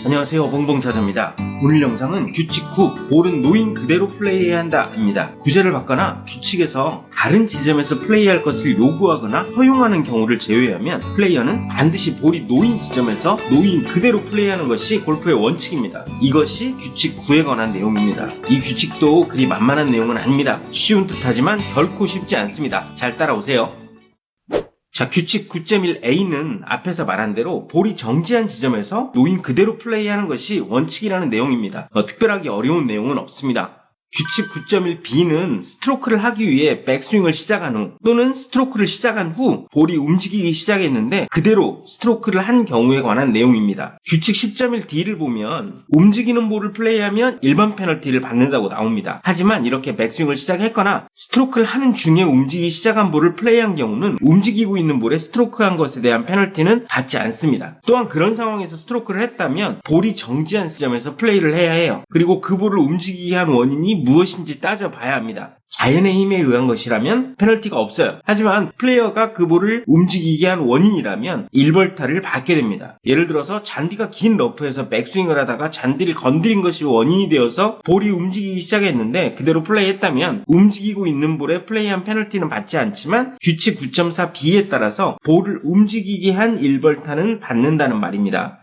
안녕하세요, 봉봉사자입니다. 오늘 영상은 규칙 9, 볼은 놓인 그대로 플레이해야 한다 입니다. 구제를 받거나 규칙에서 다른 지점에서 플레이할 것을 요구하거나 허용하는 경우를 제외하면 플레이어는 반드시 볼이 놓인 지점에서 놓인 그대로 플레이하는 것이 골프의 원칙입니다. 이것이 규칙 9에 관한 내용입니다. 이 규칙도 그리 만만한 내용은 아닙니다. 쉬운 듯하지만 결코 쉽지 않습니다. 잘 따라오세요. 자, 규칙 9.1a는 앞에서 말한 대로 볼이 정지한 지점에서 놓인 그대로 플레이하는 것이 원칙이라는 내용입니다. 특별하게 어려운 내용은 없습니다. 규칙 9.1b는 스트로크를 하기 위해 백스윙을 시작한 후 또는 스트로크를 시작한 후 볼이 움직이기 시작했는데 그대로 스트로크를 한 경우에 관한 내용입니다. 규칙 10.1d를 보면 움직이는 볼을 플레이하면 일반 페널티를 받는다고 나옵니다. 하지만 이렇게 백스윙을 시작했거나 스트로크를 하는 중에 움직이기 시작한 볼을 플레이한 경우는 움직이고 있는 볼에 스트로크한 것에 대한 페널티는 받지 않습니다. 또한 그런 상황에서 스트로크를 했다면 볼이 정지한 지점에서 플레이를 해야 해요. 그리고 그 볼을 움직이게 한 원인이 무엇인지 따져봐야 합니다. 자연의 힘에 의한 것이라면 페널티가 없어요. 하지만 플레이어가 그 볼을 움직이게 한 원인이라면 1벌타를 받게 됩니다. 예를 들어서 잔디가 긴 러프에서 백스윙을 하다가 잔디를 건드린 것이 원인이 되어서 볼이 움직이기 시작했는데 그대로 플레이했다면 움직이고 있는 볼에 플레이한 페널티는 받지 않지만 규칙 9.4b에 따라서 볼을 움직이게 한 1벌타는 받는다는 말입니다.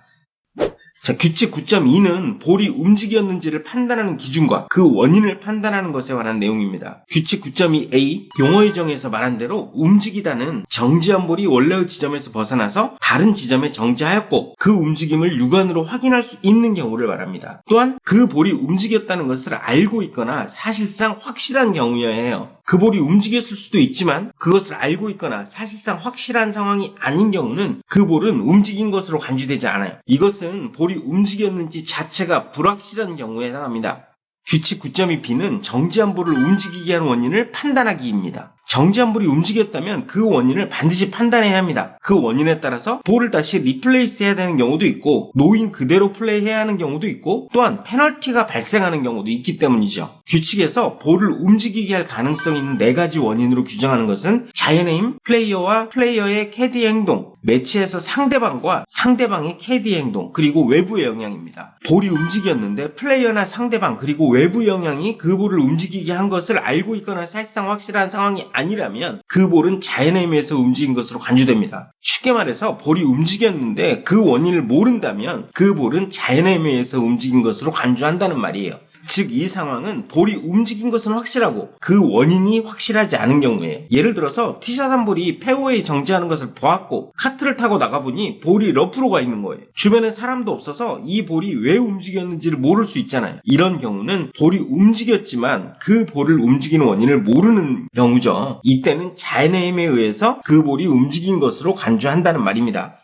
자, 규칙 9.2는 볼이 움직였는지를 판단하는 기준과 그 원인을 판단하는 것에 관한 내용입니다. 규칙 9.2a 용어의 정의에서 말한 대로 움직이다는 정지한 볼이 원래의 지점에서 벗어나서 다른 지점에 정지하였고 그 움직임을 육안으로 확인할 수 있는 경우를 말합니다. 또한 그 볼이 움직였다는 것을 알고 있거나 사실상 확실한 경우여야 해요. 그 볼이 움직였을 수도 있지만 그것을 알고 있거나 사실상 확실한 상황이 아닌 경우는 그 볼은 움직인 것으로 간주되지 않아요. 이것은 볼이 움직였는지 자체가 불확실한 경우에 해당합니다. 규칙 9.2b는 정지한 볼을 움직이게 한 원인을 판단하기입니다. 정지한 볼이 움직였다면 그 원인을 반드시 판단해야 합니다. 그 원인에 따라서 볼을 다시 리플레이스 해야 되는 경우도 있고 놓인 그대로 플레이해야 하는 경우도 있고 또한 페널티가 발생하는 경우도 있기 때문이죠. 규칙에서 볼을 움직이게 할 가능성이 있는 4가지 원인으로 규정하는 것은 자연의 힘, 플레이어와 플레이어의 캐디의 행동, 매치에서 상대방과 상대방의 캐디의 행동, 그리고 외부의 영향입니다. 볼이 움직였는데 플레이어나 상대방 그리고 외부 영향이 그 볼을 움직이게 한 것을 알고 있거나 사실상 확실한 상황이 아니라면 그 볼은 자연의 힘에서 움직인 것으로 간주됩니다. 쉽게 말해서 볼이 움직였는데 그 원인을 모른다면 그 볼은 자연의 힘에 의해서 움직인 것으로 간주한다는 말이에요. 즉 이 상황은 볼이 움직인 것은 확실하고 그 원인이 확실하지 않은 경우에 예를 들어서 티샷 한 볼이 페어웨이 정지하는 것을 보았고 카트를 타고 나가보니 볼이 러프로 가 있는 거예요. 주변에 사람도 없어서 이 볼이 왜 움직였는지를 모를 수 있잖아요. 이런 경우는 볼이 움직였지만 그 볼을 움직이는 원인을 모르는 경우죠. 이때는 자연의 힘에 의해서 그 볼이 움직인 것으로 간주한다는 말입니다.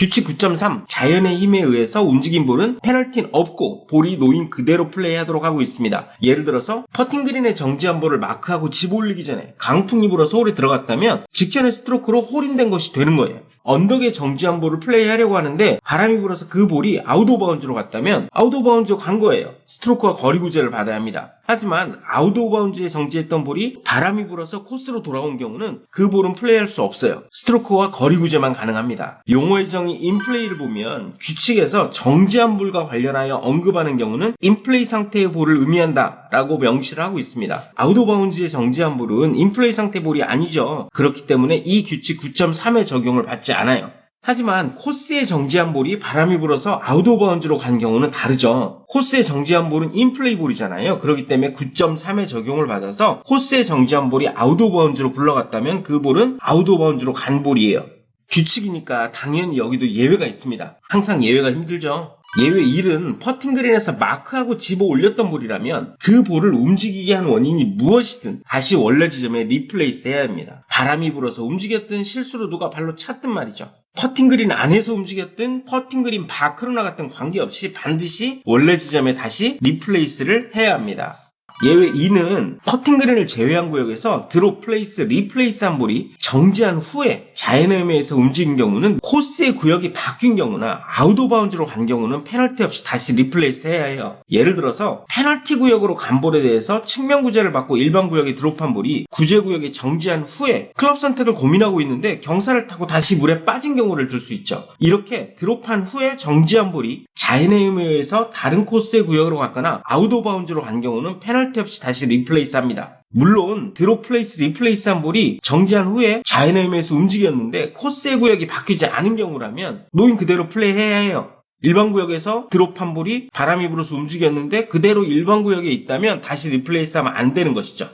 규칙 9.3 자연의 힘에 의해서 움직인 볼은 페널티는 없고 볼이 놓인 그대로 플레이하도록 하고 있습니다. 예를 들어서 퍼팅 그린에 정지한 볼을 마크하고 집 올리기 전에 강풍이 불어서 홀에 들어갔다면 직전의 스트로크로 홀인된 것이 되는 거예요. 언덕에 정지한 볼을 플레이하려고 하는데 바람이 불어서 그 볼이 아웃 오브 바운즈로 갔다면 아웃 오브 바운즈로 간 거예요. 스트로크와 거리 구제를 받아야 합니다. 하지만 아웃 오브 바운즈에 정지했던 볼이 바람이 불어서 코스로 돌아온 경우는 그 볼은 플레이할 수 없어요. 스트로크와 거리 구제만 가능합니다. 용어의 정의 인플레이를 보면 규칙에서 정지한 볼과 관련하여 언급하는 경우는 인플레이 상태의 볼을 의미한다 라고 명시를 하고 있습니다. 아웃 오브 바운즈에 정지한 볼은 인플레이 상태 볼이 아니죠. 그렇기 때문에 이 규칙 9.3의 적용을 받지 않아요. 하지만 코스에 정지한 볼이 바람이 불어서 아웃 오브 바운즈로 간 경우는 다르죠. 코스에 정지한 볼은 인플레이 볼이잖아요. 그렇기 때문에 9.3의 적용을 받아서 코스에 정지한 볼이 아웃 오브 바운즈로 굴러갔다면 그 볼은 아웃 오브 바운즈로 간 볼이에요. 규칙이니까 당연히 여기도 예외가 있습니다. 항상 예외가 힘들죠. 예외 1은 퍼팅 그린에서 마크하고 집어 올렸던 볼이라면 그 볼을 움직이게 한 원인이 무엇이든 다시 원래 지점에 리플레이스 해야 합니다. 바람이 불어서 움직였든 실수로 누가 발로 찼든 말이죠. 퍼팅 그린 안에서 움직였든 퍼팅 그린 밖으로 나갔든 관계없이 반드시 원래 지점에 다시 리플레이스를 해야 합니다. 예외 2는 퍼팅 그린을 제외한 구역에서 드롭 플레이스, 리플레이스한 볼이 정지한 후에 자연의미에서 움직인 경우는 코스의 구역이 바뀐 경우나 아웃 오브 바운즈로 간 경우는 페널티 없이 다시 리플레이스 해야 해요. 예를 들어서 페널티 구역으로 간 볼에 대해서 측면 구제를 받고 일반 구역에 드롭한 볼이 구제 구역이 정지한 후에 클럽 선택을 고민하고 있는데 경사를 타고 다시 물에 빠진 경우를 들 수 있죠. 이렇게 드롭한 후에 정지한 볼이 자연의 의미에서 다른 코스의 구역으로 갔거나 아웃 오브 바운즈로 간 경우는 페널티 없이 다시 리플레이스 합니다. 물론 드롭 플레이스, 리플레이스한 볼이 정지한 후에 자연의 의미에서 움직였는데 코스의 구역이 바뀌지 않은 경우라면 노인 그대로 플레이해야 해요. 일반 구역에서 드롭한 볼이 바람이 불어서 움직였는데 그대로 일반 구역에 있다면 다시 리플레이스하면 안 되는 것이죠.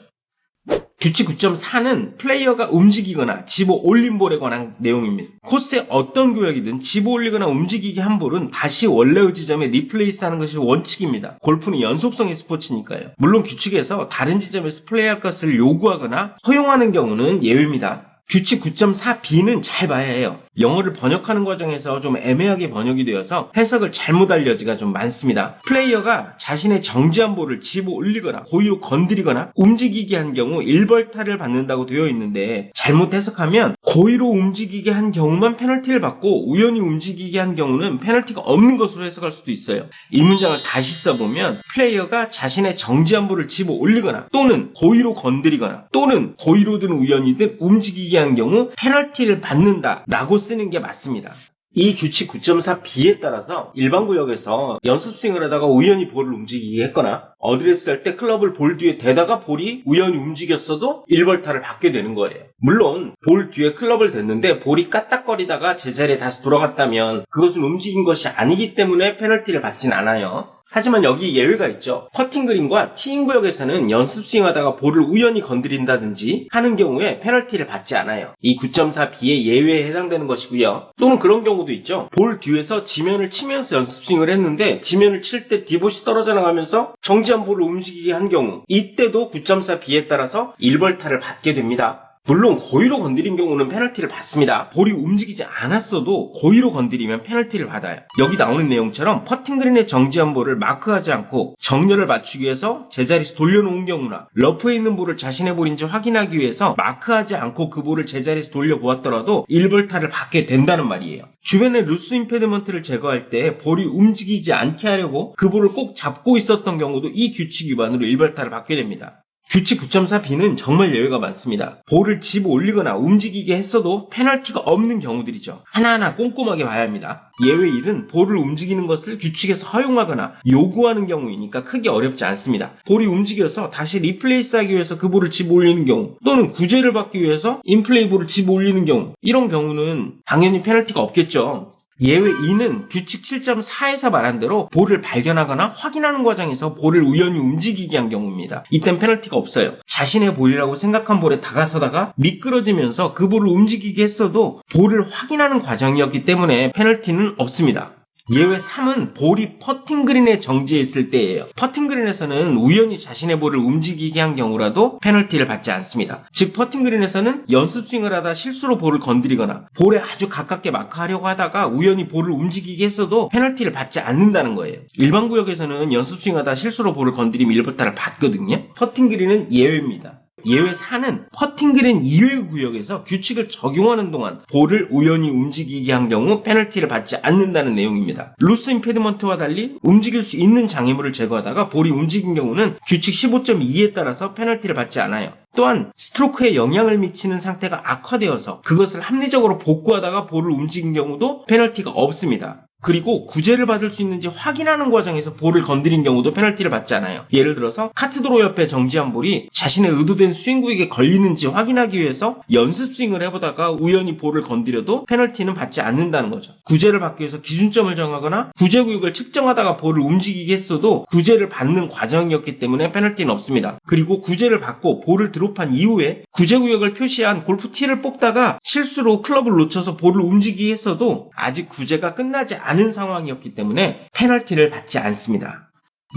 규칙 9.4는 플레이어가 움직이거나 집어 올린 볼에 관한 내용입니다. 코스의 어떤 구역이든 집어 올리거나 움직이게 한 볼은 다시 원래의 지점에 리플레이스하는 것이 원칙입니다. 골프는 연속성의 스포츠니까요. 물론 규칙에서 다른 지점에서 플레이할 것을 요구하거나 허용하는 경우는 예외입니다. 규칙 9.4b는 잘 봐야 해요. 영어를 번역하는 과정에서 좀 애매하게 번역이 되어서 해석을 잘못 알 여지가 좀 많습니다. 플레이어가 자신의 정지한 볼을 집어 올리거나 고의로 건드리거나 움직이게 한 경우 1벌타를 받는다고 되어 있는데 잘못 해석하면 고의로 움직이게 한 경우만 페널티를 받고 우연히 움직이게 한 경우는 페널티가 없는 것으로 해석할 수도 있어요. 이 문장을 다시 써보면 플레이어가 자신의 정지한 볼을 집어 올리거나 또는 고의로 건드리거나 또는 고의로든 우연히든 움직이게 한 경우 페널티를 받는다라고 쓰는 게 맞습니다. 이 규칙 9.4b에 따라서 일반 구역에서 연습 스윙을 하다가 우연히 볼을 움직이게 했거나 어드레스 할 때 클럽을 볼 뒤에 대다가 볼이 우연히 움직였어도 1벌타를 받게 되는 거예요. 물론 볼 뒤에 클럽을 댔는데 볼이 까딱거리다가 제자리에 다시 돌아갔다면 그것은 움직인 것이 아니기 때문에 페널티를 받진 않아요. 하지만 여기 예외가 있죠. 퍼팅 그린과 티잉 구역에서는 연습 스윙하다가 볼을 우연히 건드린다든지 하는 경우에 페널티를 받지 않아요. 이 9.4b의 예외에 해당되는 것이고요. 또는 그런 경우도 있죠. 볼 뒤에서 지면을 치면서 연습 스윙을 했는데 지면을 칠 때 디봇이 떨어져 나가면서 정지한 볼을 움직이게 한 경우 이때도 9.4b에 따라서 1벌타를 받게 됩니다. 물론 고의로 건드린 경우는 페널티를 받습니다. 볼이 움직이지 않았어도 고의로 건드리면 페널티를 받아요. 여기 나오는 내용처럼 퍼팅 그린의 정지한 볼을 마크하지 않고 정렬을 맞추기 위해서 제자리에서 돌려놓은 경우나 러프에 있는 볼을 자신의 볼인지 확인하기 위해서 마크하지 않고 그 볼을 제자리에서 돌려보았더라도 1벌타를 받게 된다는 말이에요. 주변에 루스 임페드먼트를 제거할 때 볼이 움직이지 않게 하려고 그 볼을 꼭 잡고 있었던 경우도 이 규칙 위반으로 1벌타를 받게 됩니다. 규칙 9.4b는 정말 예외가 많습니다. 볼을 집어 올리거나 움직이게 했어도 페널티가 없는 경우들이죠. 하나하나 꼼꼼하게 봐야 합니다. 예외 1은 볼을 움직이는 것을 규칙에서 허용하거나 요구하는 경우이니까 크게 어렵지 않습니다. 볼이 움직여서 다시 리플레이스하기 위해서 그 볼을 집어 올리는 경우 또는 구제를 받기 위해서 인플레이 볼을 집어 올리는 경우 이런 경우는 당연히 페널티가 없겠죠. 예외 2는 규칙 7.4에서 말한 대로 볼을 발견하거나 확인하는 과정에서 볼을 우연히 움직이게 한 경우입니다. 이땐 페널티가 없어요. 자신의 볼이라고 생각한 볼에 다가서다가 미끄러지면서 그 볼을 움직이게 했어도 볼을 확인하는 과정이었기 때문에 페널티는 없습니다. 예외 3은 볼이 퍼팅 그린에 정지했을 때예요. 퍼팅 그린에서는 우연히 자신의 볼을 움직이게 한 경우라도 페널티를 받지 않습니다. 즉 퍼팅 그린에서는 연습 스윙을 하다 실수로 볼을 건드리거나 볼에 아주 가깝게 마크하려고 하다가 우연히 볼을 움직이게 했어도 페널티를 받지 않는다는 거예요. 일반 구역에서는 연습 스윙하다 실수로 볼을 건드리면 1벌타를 받거든요. 퍼팅 그린은 예외입니다. 예외 4는 퍼팅 그린 이외 구역에서 규칙을 적용하는 동안 볼을 우연히 움직이게 한 경우 페널티를 받지 않는다는 내용입니다. 루스 임페드먼트와 달리 움직일 수 있는 장애물을 제거하다가 볼이 움직인 경우는 규칙 15.2에 따라서 페널티를 받지 않아요. 또한 스트로크에 영향을 미치는 상태가 악화되어서 그것을 합리적으로 복구하다가 볼을 움직인 경우도 페널티가 없습니다. 그리고 구제를 받을 수 있는지 확인하는 과정에서 볼을 건드린 경우도 페널티를 받지 않아요. 예를 들어서 카트도로 옆에 정지한 볼이 자신의 의도된 스윙 구역에 걸리는지 확인하기 위해서 연습 스윙을 해보다가 우연히 볼을 건드려도 페널티는 받지 않는다는 거죠. 구제를 받기 위해서 기준점을 정하거나 구제 구역을 측정하다가 볼을 움직이게 했어도 구제를 받는 과정이었기 때문에 페널티는 없습니다. 그리고 구제를 받고 볼을 드롭한 이후에 구제 구역을 표시한 골프 티를 뽑다가 실수로 클럽을 놓쳐서 볼을 움직이게 했어도 아직 구제가 끝나지 않은 상황이었기 때문에 페널티를 받지 않습니다.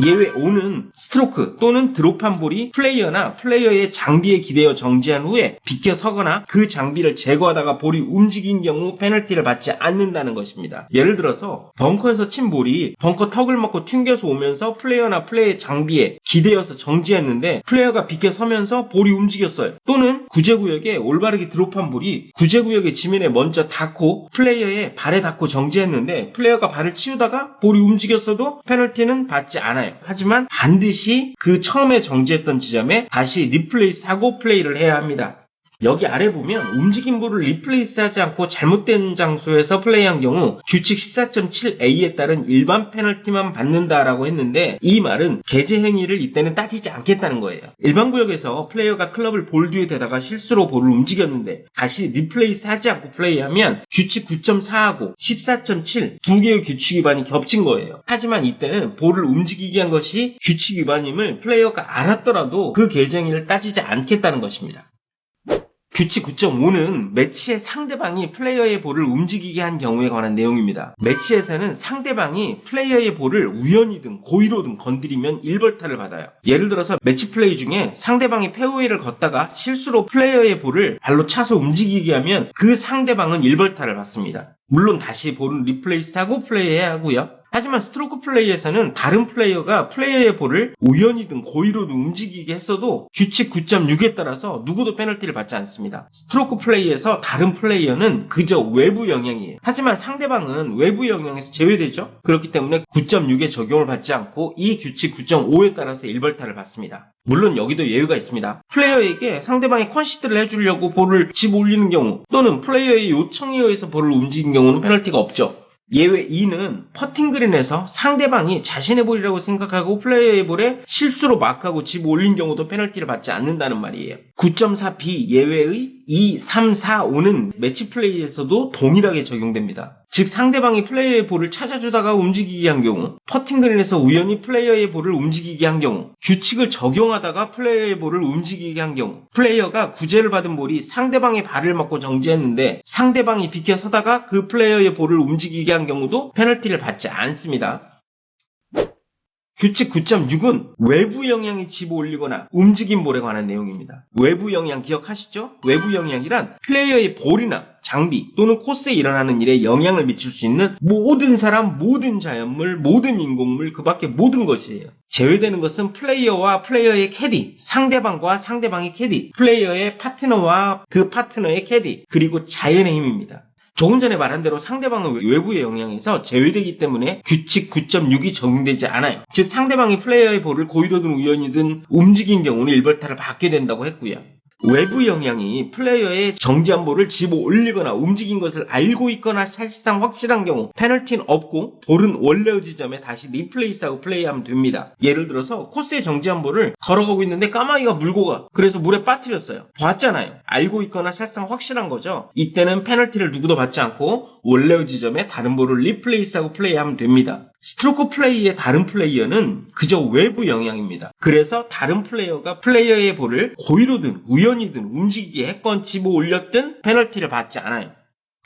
예외 5는 스트로크 또는 드롭한 볼이 플레이어나 플레이어의 장비에 기대어 정지한 후에 비켜 서거나 그 장비를 제거하다가 볼이 움직인 경우 페널티를 받지 않는다는 것입니다. 예를 들어서 벙커에서 친 볼이 벙커 턱을 먹고 튕겨서 오면서 플레이어나 플레이의 장비에 기대어서 정지했는데 플레이어가 비켜 서면서 볼이 움직였어요. 또는 구제구역에 올바르게 드롭한 볼이 구제구역의 지면에 먼저 닿고 플레이어의 발에 닿고 정지했는데 플레이어가 발을 치우다가 볼이 움직였어도 페널티는 받지 않아요. 하지만 반드시 그 처음에 정지했던 지점에 다시 리플레이스하고 플레이를 해야 합니다. 여기 아래 보면 움직인 볼을 리플레이스하지 않고 잘못된 장소에서 플레이한 경우 규칙 14.7a에 따른 일반 페널티만 받는다라고 했는데 이 말은 개재 행위를 이때는 따지지 않겠다는 거예요. 일반 구역에서 플레이어가 클럽을 볼 뒤에 대다가 실수로 볼을 움직였는데 다시 리플레이스하지 않고 플레이하면 규칙 9.4하고 14.7 두 개의 규칙 위반이 겹친 거예요. 하지만 이때는 볼을 움직이게 한 것이 규칙 위반임을 플레이어가 알았더라도 그 개재 행위를 따지지 않겠다는 것입니다. 규칙 9.5는 매치의 상대방이 플레이어의 볼을 움직이게 한 경우에 관한 내용입니다. 매치에서는 상대방이 플레이어의 볼을 우연히든 고의로든 건드리면 1벌타를 받아요. 예를 들어서 매치 플레이 중에 상대방이 페어웨이를 걷다가 실수로 플레이어의 볼을 발로 차서 움직이게 하면 그 상대방은 1벌타를 받습니다. 물론 다시 볼은 리플레이스하고 플레이해야 하고요. 하지만 스트로크 플레이에서는 다른 플레이어가 플레이어의 볼을 우연히든 고의로든 움직이게 했어도 규칙 9.6에 따라서 누구도 페널티를 받지 않습니다. 스트로크 플레이에서 다른 플레이어는 그저 외부 영향이에요. 하지만 상대방은 외부 영향에서 제외되죠. 그렇기 때문에 9.6에 적용을 받지 않고 이 규칙 9.5에 따라서 1벌타를 받습니다. 물론 여기도 예외가 있습니다. 플레이어에게 상대방이 컨시드를 해주려고 볼을 집 올리는 경우 또는 플레이어의 요청에 의해서 볼을 움직인 경우는 페널티가 없죠. 예외 2는 퍼팅 그린에서 상대방이 자신의 볼이라고 생각하고 플레이어의 볼에 실수로 마크하고 집 올린 경우도 페널티를 받지 않는다는 말이에요. 9.4b 예외의 2, 3, 4, 5는 매치 플레이에서도 동일하게 적용됩니다. 즉 상대방이 플레이어의 볼을 찾아주다가 움직이게 한 경우, 퍼팅 그린에서 우연히 플레이어의 볼을 움직이게 한 경우, 규칙을 적용하다가 플레이어의 볼을 움직이게 한 경우, 플레이어가 구제를 받은 볼이 상대방의 발을 맞고 정지했는데 상대방이 비켜 서다가 그 플레이어의 볼을 움직이게 한 경우도 페널티를 받지 않습니다. 규칙 9.6은 외부 영향이 집어 올리거나 움직인 볼에 관한 내용입니다. 외부 영향 기억하시죠? 외부 영향이란 플레이어의 볼이나 장비 또는 코스에 일어나는 일에 영향을 미칠 수 있는 모든 사람, 모든 자연물, 모든 인공물, 그 밖에 모든 것이에요. 제외되는 것은 플레이어와 플레이어의 캐디, 상대방과 상대방의 캐디, 플레이어의 파트너와 그 파트너의 캐디, 그리고 자연의 힘입니다. 조금 전에 말한 대로 상대방은 외부의 영향에서 제외되기 때문에 규칙 9.6이 적용되지 않아요. 즉 상대방이 플레이어의 볼을 고의로든 우연히든 움직인 경우는 1벌타를 받게 된다고 했고요. 외부 영향이 플레이어의 정지한 볼을 집어 올리거나 움직인 것을 알고 있거나 사실상 확실한 경우 페널티는 없고 볼은 원래의 지점에 다시 리플레이스하고 플레이하면 됩니다. 예를 들어서 코스에 정지한 볼을 걸어가고 있는데 까마귀가 물고 가. 그래서 물에 빠뜨렸어요. 봤잖아요. 알고 있거나 사실상 확실한 거죠. 이때는 페널티를 누구도 받지 않고 원래의 지점에 다른 볼을 리플레이스하고 플레이하면 됩니다. 스트로크 플레이의 다른 플레이어는 그저 외부 영향입니다. 그래서 다른 플레이어가 플레이어의 볼을 고의로든 우연히든 움직이게 했건 집어 올렸든 페널티를 받지 않아요.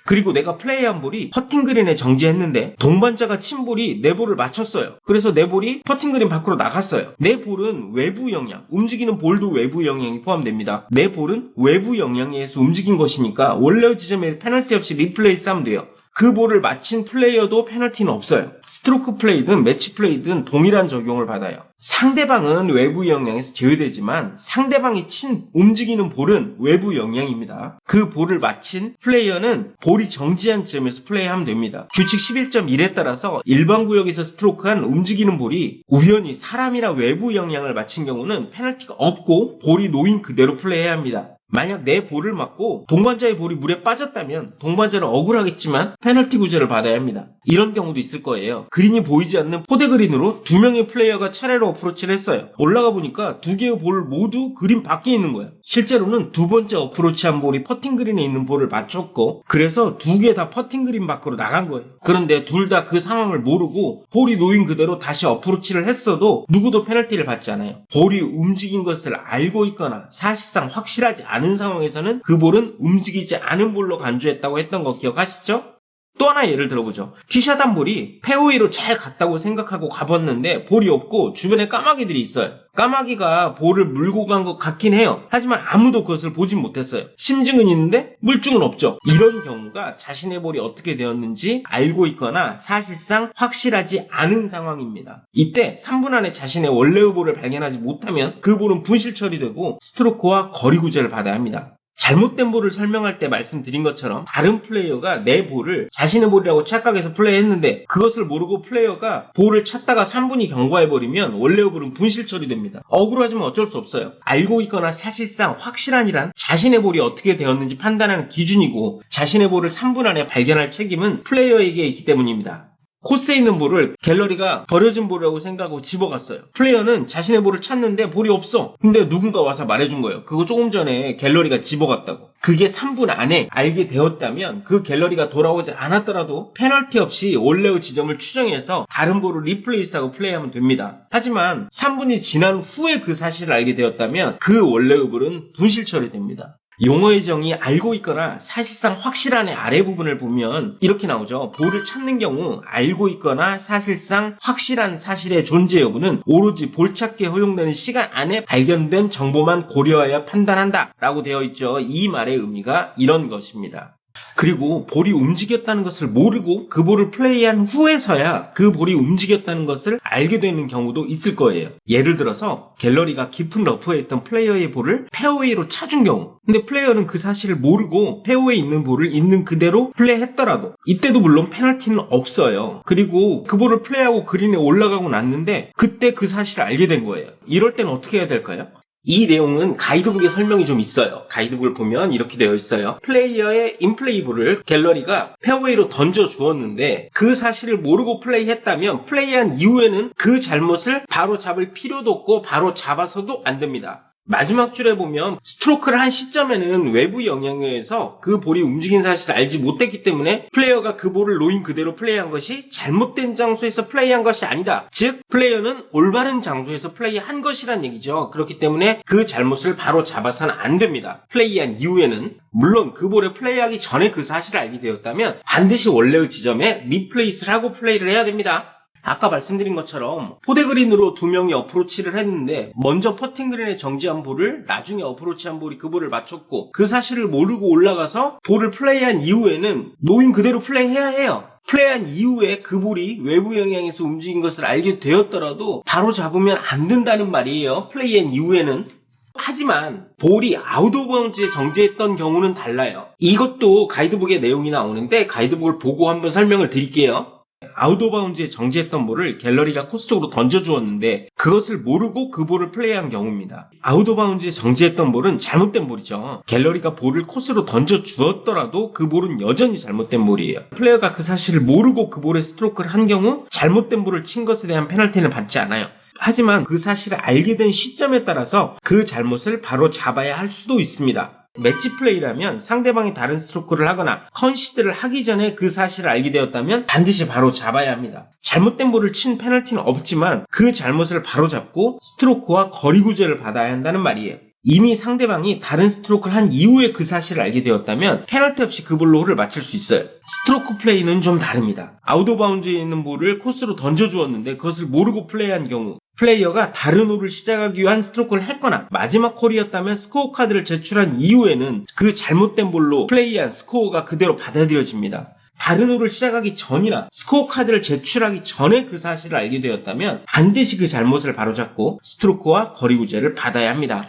그리고 내가 플레이한 볼이 퍼팅 그린에 정지했는데 동반자가 친 볼이 내 볼을 맞췄어요. 그래서 내 볼이 퍼팅 그린 밖으로 나갔어요. 내 볼은 외부 영향, 움직이는 볼도 외부 영향이 포함됩니다. 내 볼은 외부 영향에 의해서 움직인 것이니까 원래 지점에 페널티 없이 리플레이스 하면 돼요. 그 볼을 맞힌 플레이어도 페널티는 없어요. 스트로크 플레이든 매치 플레이든 동일한 적용을 받아요. 상대방은 외부 영향에서 제외되지만 상대방이 친 움직이는 볼은 외부 영향입니다. 그 볼을 맞힌 플레이어는 볼이 정지한 지점에서 플레이하면 됩니다. 규칙 11.1에 따라서 일반 구역에서 스트로크한 움직이는 볼이 우연히 사람이나 외부 영향을 맞힌 경우는 페널티가 없고 볼이 놓인 그대로 플레이해야 합니다. 만약 내 볼을 맞고 동반자의 볼이 물에 빠졌다면 동반자는 억울하겠지만 페널티 구제를 받아야 합니다. 이런 경우도 있을 거예요. 그린이 보이지 않는 포대 그린으로 두 명의 플레이어가 차례로 어프로치를 했어요. 올라가 보니까 두 개의 볼 모두 그린 밖에 있는 거예요. 실제로는 두 번째 어프로치한 볼이 퍼팅 그린에 있는 볼을 맞췄고 그래서 두 개 다 퍼팅 그린 밖으로 나간 거예요. 그런데 둘 다 그 상황을 모르고 볼이 놓인 그대로 다시 어프로치를 했어도 누구도 페널티를 받지 않아요. 볼이 움직인 것을 알고 있거나 사실상 확실하지 않은 상황에서는 그 볼은 움직이지 않은 볼로 간주했다고 했던 거 기억하시죠? 또 하나 예를 들어보죠. 티샷 한 볼이 페어웨이로 잘 갔다고 생각하고 가봤는데 볼이 없고 주변에 까마귀들이 있어요. 까마귀가 볼을 물고 간 것 같긴 해요. 하지만 아무도 그것을 보진 못했어요. 심증은 있는데 물증은 없죠. 이런 경우가 자신의 볼이 어떻게 되었는지 알고 있거나 사실상 확실하지 않은 상황입니다. 이때 3분 안에 자신의 원래의 볼을 발견하지 못하면 그 볼은 분실 처리되고 스트로크와 거리 구제를 받아야 합니다. 잘못된 볼을 설명할 때 말씀드린 것처럼 다른 플레이어가 내 볼을 자신의 볼이라고 착각해서 플레이했는데 그것을 모르고 플레이어가 볼을 찾다가 3분이 경과해버리면 원래의 볼은 분실 처리됩니다. 억울하지만 어쩔 수 없어요. 알고 있거나 사실상 확실한이란 자신의 볼이 어떻게 되었는지 판단하는 기준이고 자신의 볼을 3분 안에 발견할 책임은 플레이어에게 있기 때문입니다. 코스에 있는 볼을 갤러리가 버려진 볼이라고 생각하고 집어갔어요. 플레이어는 자신의 볼을 찾는데 볼이 없어. 근데 누군가 와서 말해준 거예요. 그거 조금 전에 갤러리가 집어갔다고. 그게 3분 안에 알게 되었다면 그 갤러리가 돌아오지 않았더라도 페널티 없이 원래의 지점을 추정해서 다른 볼을 리플레이스하고 플레이하면 됩니다. 하지만 3분이 지난 후에 그 사실을 알게 되었다면 그 원래의 볼은 분실 처리됩니다. 용어의 정의 알고 있거나 사실상 확실한의 아래 부분을 보면 이렇게 나오죠. 볼을 찾는 경우 알고 있거나 사실상 확실한 사실의 존재 여부는 오로지 볼 찾기에 허용되는 시간 안에 발견된 정보만 고려하여 판단한다 라고 되어 있죠. 이 말의 의미가 이런 것입니다. 그리고 볼이 움직였다는 것을 모르고 그 볼을 플레이한 후에서야 그 볼이 움직였다는 것을 알게 되는 경우도 있을 거예요. 예를 들어서 갤러리가 깊은 러프에 있던 플레이어의 볼을 페어웨이로 차준 경우, 근데 플레이어는 그 사실을 모르고 페어웨이에 있는 볼을 있는 그대로 플레이했더라도 이때도 물론 페널티는 없어요. 그리고 그 볼을 플레이하고 그린에 올라가고 났는데 그때 그 사실을 알게 된 거예요. 이럴 때는 어떻게 해야 될까요? 이 내용은 가이드북에 설명이 좀 있어요. 가이드북을 보면 이렇게 되어 있어요. 플레이어의 인플레이 볼을 갤러리가 페어웨이로 던져 주었는데 그 사실을 모르고 플레이했다면 플레이한 이후에는 그 잘못을 바로 잡을 필요도 없고 바로 잡아서도 안 됩니다. 마지막 줄에 보면 스트로크를 한 시점에는 외부 영향에 의해서 그 볼이 움직인 사실을 알지 못했기 때문에 플레이어가 그 볼을 놓인 그대로 플레이한 것이 잘못된 장소에서 플레이한 것이 아니다. 즉 플레이어는 올바른 장소에서 플레이한 것이란 얘기죠. 그렇기 때문에 그 잘못을 바로 잡아서는 안 됩니다. 플레이한 이후에는 물론 그 볼에 플레이하기 전에 그 사실을 알게 되었다면 반드시 원래의 지점에 리플레이스를 하고 플레이를 해야 됩니다. 아까 말씀드린 것처럼 포대그린으로 두 명이 어프로치를 했는데 먼저 퍼팅그린에 정지한 볼을 나중에 어프로치한 볼이 그 볼을 맞췄고 그 사실을 모르고 올라가서 볼을 플레이한 이후에는 놓인 그대로 플레이해야 해요. 플레이한 이후에 그 볼이 외부 영향에서 움직인 것을 알게 되었더라도 바로 잡으면 안 된다는 말이에요. 플레이한 이후에는. 하지만 볼이 아웃 오브 바운즈에 정지했던 경우는 달라요. 이것도 가이드북에 내용이 나오는데 가이드북을 보고 한번 설명을 드릴게요. 아웃 오브 바운즈에 정지했던 볼을 갤러리가 코스 쪽으로 던져주었는데 그것을 모르고 그 볼을 플레이한 경우입니다. 아웃 오브 바운즈에 정지했던 볼은 잘못된 볼이죠. 갤러리가 볼을 코스로 던져주었더라도 그 볼은 여전히 잘못된 볼이에요. 플레이어가 그 사실을 모르고 그 볼에 스트로크를 한 경우 잘못된 볼을 친 것에 대한 페널티는 받지 않아요. 하지만 그 사실을 알게 된 시점에 따라서 그 잘못을 바로 잡아야 할 수도 있습니다. 매치 플레이라면 상대방이 다른 스트로크를 하거나 컨시드를 하기 전에 그 사실을 알게 되었다면 반드시 바로 잡아야 합니다. 잘못된 볼을 친 페널티는 없지만 그 잘못을 바로 잡고 스트로크와 거리 구제를 받아야 한다는 말이에요. 이미 상대방이 다른 스트로크를 한 이후에 그 사실을 알게 되었다면 페널티 없이 그 볼로 홀을 맞출 수 있어요. 스트로크 플레이는 좀 다릅니다. 아웃 오브 바운드에 있는 볼을 코스로 던져주었는데 그것을 모르고 플레이한 경우 플레이어가 다른 홀을 시작하기 위한 스트로크를 했거나 마지막 홀이었다면 스코어 카드를 제출한 이후에는 그 잘못된 볼로 플레이한 스코어가 그대로 받아들여집니다. 다른 홀을 시작하기 전이나 스코어 카드를 제출하기 전에 그 사실을 알게 되었다면 반드시 그 잘못을 바로잡고 스트로크와 거리 구제를 받아야 합니다.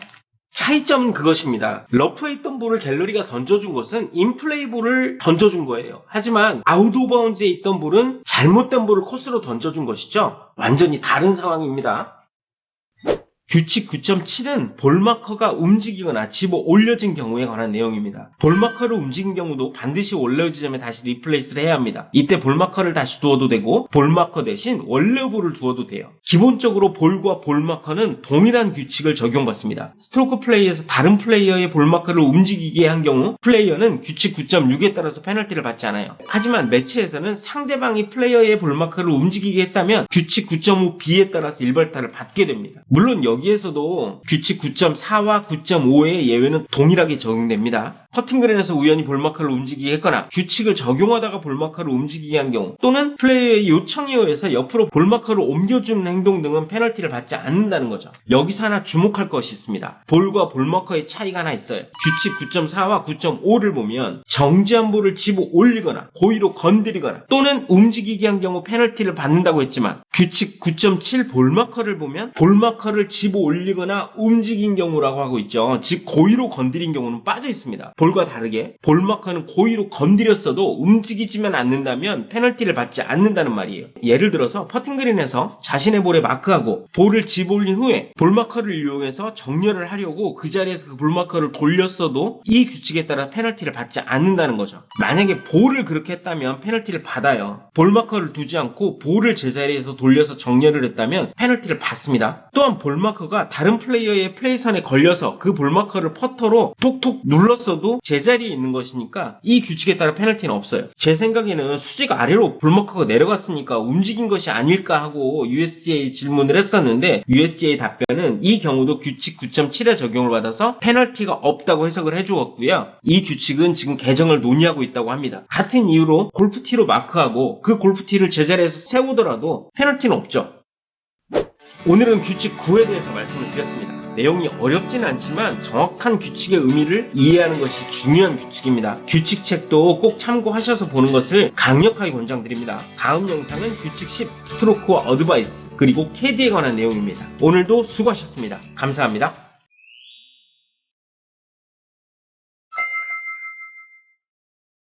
차이점은 그것입니다. 러프에 있던 볼을 갤러리가 던져준 것은 인플레이 볼을 던져준 거예요. 하지만 아웃 오브 바운즈에 있던 볼은 잘못된 볼을 코스로 던져준 것이죠. 완전히 다른 상황입니다. 규칙 9.7은 볼마커가 움직이거나 집어 올려진 경우에 관한 내용입니다. 볼마커를 움직인 경우도 반드시 원래의 지점에 다시 리플레이스를 해야 합니다. 이때 볼마커를 다시 두어도 되고 볼마커 대신 원래의 볼을 두어도 돼요. 기본적으로 볼과 볼마커는 동일한 규칙을 적용받습니다. 스트로크 플레이에서 다른 플레이어의 볼마커를 움직이게 한 경우 플레이어는 규칙 9.6에 따라서 페널티를 받지 않아요. 하지만 매치에서는 상대방이 플레이어의 볼마커를 움직이게 했다면 규칙 9.5b에 따라서 일벌타를 받게 됩니다. 물론 여기에서도 규칙 9.4와 9.5의 예외는 동일하게 적용됩니다. 퍼팅그린에서 우연히 볼마커를 움직이게 했거나 규칙을 적용하다가 볼마커를 움직이게 한 경우 또는 플레이어의 요청에 의해서 옆으로 볼마커를 옮겨주는 행동 등은 페널티를 받지 않는다는 거죠. 여기서 하나 주목할 것이 있습니다. 볼과 볼마커의 차이가 하나 있어요. 규칙 9.4와 9.5를 보면 정지한 볼을 집어 올리거나 고의로 건드리거나 또는 움직이게 한 경우 페널티를 받는다고 했지만 규칙 9.7 볼마커를 보면 볼마커를 집어 올리거나 움직인 경우라고 하고 있죠. 즉 고의로 건드린 경우는 빠져 있습니다. 볼과 다르게 볼마커는 고의로 건드렸어도 움직이지만 않는다면 페널티를 받지 않는다는 말이에요. 예를 들어서 퍼팅그린에서 자신의 볼에 마크하고 볼을 집어 올린 후에 볼마커를 이용해서 정렬을 하려고 그 자리에서 그 볼마커를 돌렸어도 이 규칙에 따라 페널티를 받지 않는다는 거죠. 만약에 볼을 그렇게 했다면 페널티를 받아요. 볼마커를 두지 않고 볼을 제자리에서 돌려서 정렬을 했다면 페널티를 받습니다. 또한 볼마커가 다른 플레이어의 플레이선에 걸려서 그 볼마커를 퍼터로 톡톡 눌렀어도 제자리에 있는 것이니까 이 규칙에 따라 페널티는 없어요. 제 생각에는 수직 아래로 볼마커가 내려갔으니까 움직인 것이 아닐까 하고 USGA 질문을 했었는데 USGA 답변은 이 경우도 규칙 9.7에 적용을 받아서 페널티가 없다고 해석을 해주었고요. 이 규칙은 지금 개정을 논의하고 있다고 합니다. 같은 이유로 골프티로 마크하고 그 골프티를 제자리에서 세우더라도 페널티는 없죠. 오늘은 규칙 9에 대해서 말씀을 드렸습니다. 내용이 어렵진 않지만 정확한 규칙의 의미를 이해하는 것이 중요한 규칙입니다. 규칙책도 꼭 참고하셔서 보는 것을 강력하게 권장드립니다. 다음 영상은 규칙 10 스트로크와 어드바이스 그리고 캐디에 관한 내용입니다. 오늘도 수고하셨습니다. 감사합니다.